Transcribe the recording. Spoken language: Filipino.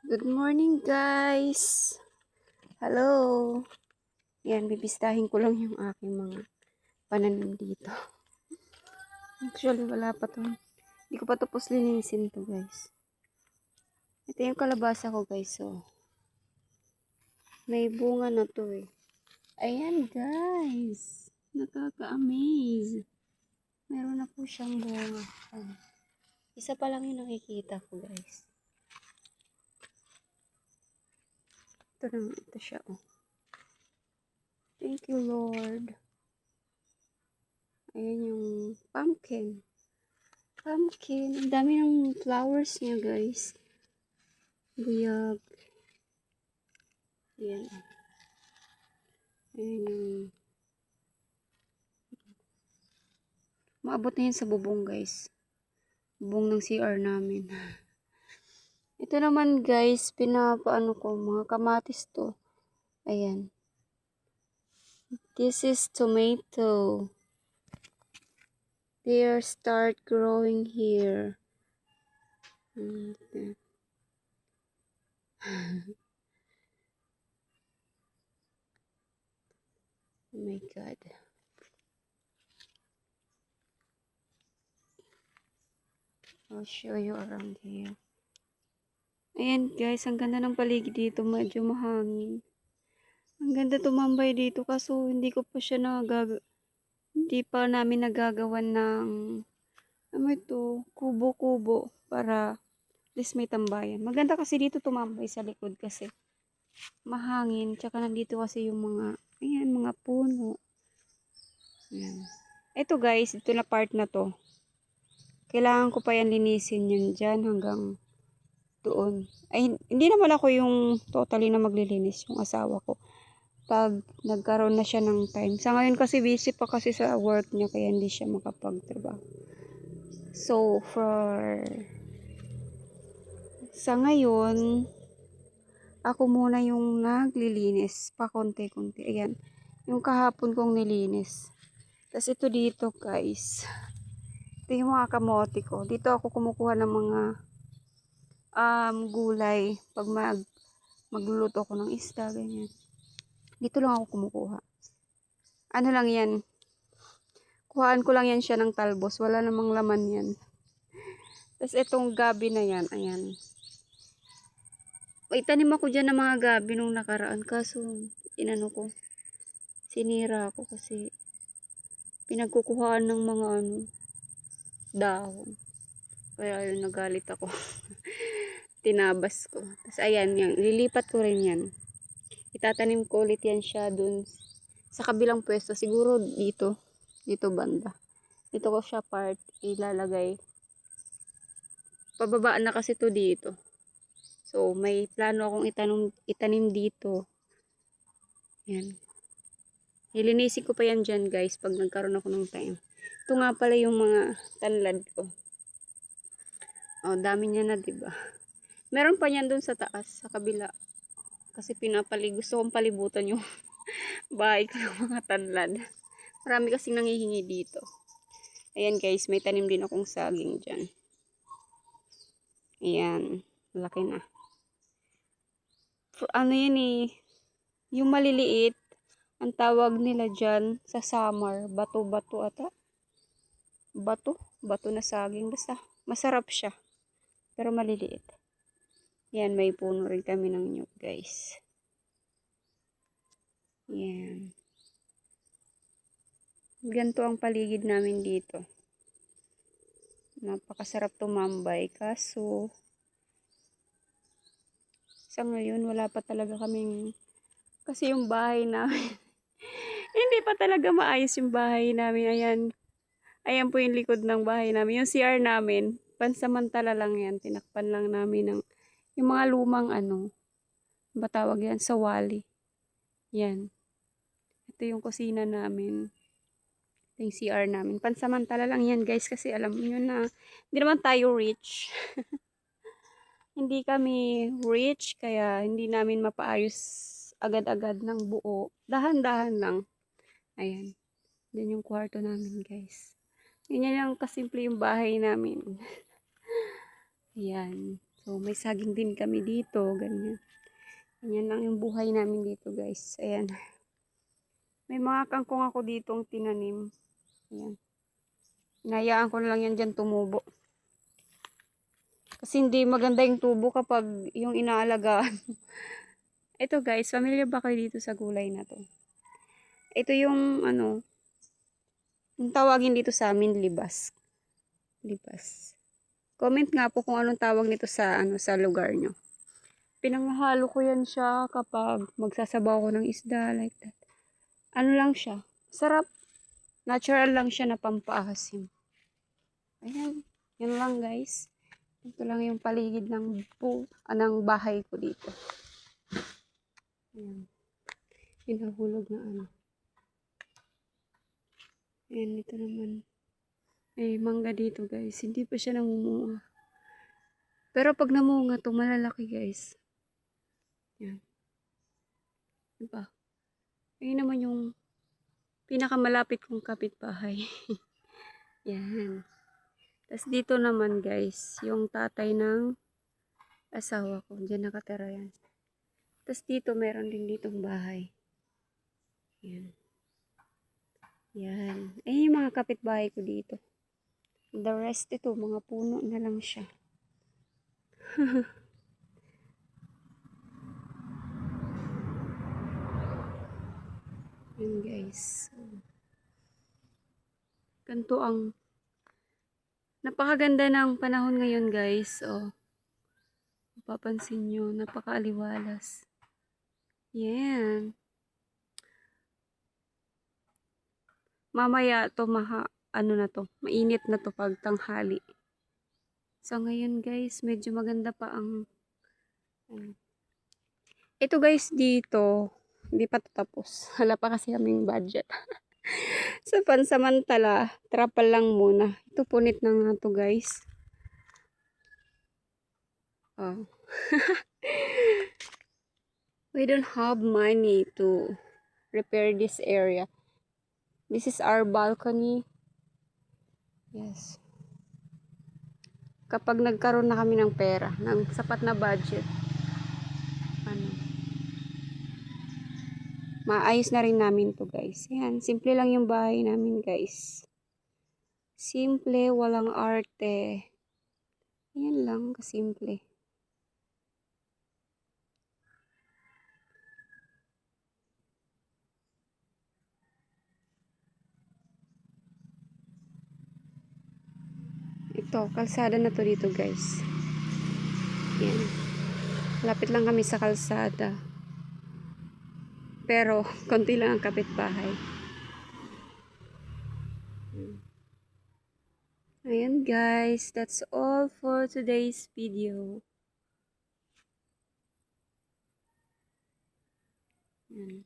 Good morning, guys! Hello! Yan, bibistahin ko lang yung aking mga pananim dito. Actually, wala pa to. Hindi ko pa tapos linisin to, guys. Ito yung kalabasa ko, guys. So, may bunga na to eh. Ayan, guys! Nakaka-amaze! Meron na po siyang bunga. Isa pa lang yung nakikita ko, guys. Ito siya, oh. Thank you, Lord. Ayan yung pumpkin. Ang dami ng flowers niya, guys. Buyag. Ayan. Ayan yung maabot na yan sa bubong, guys. Bubong ng CR namin. Ito naman, guys, pinapaano ko, mga kamatis to. Ayan. This is tomato. They are start growing here. Okay. Oh my God. I'll show you around here. Ayan, guys, ang ganda ng paligid dito. Medyo mahangin. Ang ganda tumambay dito kaso hindi pa namin nagagawan ng ano ito, kubo-kubo para at least may tambayan. Maganda kasi dito tumambay sa likod kasi mahangin, tsaka nandito kasi yung mga ayan, mga puno. Ayan. Ito, guys, ito na part na to. Kailangan ko pa yan linisin yan dyan hanggang doon. Ay, hindi naman ako yung totally na maglilinis, yung asawa ko. Pag nagkaroon na siya ng time. Sa ngayon kasi busy pa kasi sa work niya kaya hindi siya makapagtrabaho. So, sa ngayon, ako muna yung naglilinis pa konti-konti. Ayan, yung kahapon kong nilinis. Tapos ito dito, guys. Ito yung mga kamote ko. Dito ako kumukuha ng mga gulay pag magluluto ko ng isda, ganyan. Dito lang ako kumukuha. Ano lang yan, kuhaan ko lang yan siya ng talbos. Wala namang laman yan. Tapos itong gabi na yan, ayan. May tanim ako dyan ng mga gabi nung nakaraan. Kaso, inano ko, sinira ako kasi pinagkukuhaan ng mga dahon. Kaya yun, nagalit ako. Tinabas ko. Tapos ayan, yan, lilipat ko rin yan. Itatanim ko ulit yan siya dun sa kabilang pwesto. Siguro dito banda. Dito ko siya part ilalagay. Pababaan na kasi to dito. So, may plano akong itanim dito. Yan. Nilinisin ko pa yan dyan, guys, pag nagkaroon ako ng time. Ito nga pala yung mga tanlad ko. Oh, dami niya na, diba? Meron pa yan dun sa taas, sa kabila. Kasi gusto kong palibutan yung bahay ko ng mga tanlad. Marami kasing nangihingi dito. Ayan, guys, may tanim din akong saging dyan. Ayan, laki na. Ano yan eh, yung maliliit, ang tawag nila dyan sa summer, bato-bato ata. Bato na saging, basta masarap siya. Pero maliliit. Yan, may puno rin kami ng nyug, guys. Yan. Ganito ang paligid namin dito. Napakasarap tumambay, kaso sa ngayon wala pa talaga kaming, kasi yung bahay namin hindi pa talaga maayos yung bahay namin. Ayan po yung likod ng bahay namin. Yung CR namin, pansamantala lang yan. Tinakpan lang namin ng yung mga lumang ba tawag yan? Sawali. Yan. Ito yung kusina namin. Ito yung CR namin. Pansamantala lang yan, guys, kasi alam niyo na hindi naman tayo rich. Hindi kami rich, kaya hindi namin mapaayos agad-agad ng buo. Dahan-dahan lang. Ayan. Yan yung kwarto namin, guys. Ganyan lang kasimple yung bahay namin. Ayan. So, may saging din kami dito. Ganyan. Ganyan lang yung buhay namin dito, guys. Ayan. May mga kangkong ako ditong tinanim. Ayan. Hinayaan ko na lang yan dyan tumubo. Kasi hindi maganda yung tubo kapag yung inaalagaan. Ito guys, familiar ba kayo dito sa gulay na to? Ito yung ano, yung tawagin dito sa amin, libas. Libas. Comment nga po kung anong tawag nito sa ano sa lugar nyo. Pinanghalo ko yan siya kapag magsasabaw ko ng isda like that. Ano lang siya? Sarap. Natural lang siya na pampaasim. Ayan. Yun lang guys. Ito lang yung paligid ng bahay ko dito. Ayan. Hinahulog na ano. Ayan, ito naman. May mangga dito guys. Hindi pa siya namumunga. Pero pag namunga to, malalaki guys. Ayan. Diba? Ayun naman yung pinakamalapit kong kapitbahay. Yan. Tapos dito naman guys, yung tatay ng asawa ko. Diyan nakatira yan. Tapos dito, meron din ditong bahay. Yan. Yan. Eh, yung mga kapitbahay ko dito. The rest ito, mga puno na lang siya. Yan guys. Ganito ang napakaganda ng panahon ngayon guys. Oh. Papansin nyo, napakaaliwalas. Yan. Mamaya to ano na to, mainit na to pag tanghali. So ngayon guys, medyo maganda pa ang ano. Ito guys dito, hindi pa to tapos. Hala pa kasi kaming budget. So pansamantala, trapal lang muna. Ito punit na nga to guys. Oh. We don't have money to repair this area. This is our balcony. Yes. Kapag nagkaroon na kami ng pera, ng sapat na budget, ano, maayos na rin namin to guys. Yan, simple lang yung bahay namin guys. Simple, walang arte. Yan lang, kasimple. Ito, kalsada na to dito guys. Yan. Lapit lang kami sa kalsada. Pero, konti lang ang kapitbahay. Ayan guys, that's all for today's video. Yan.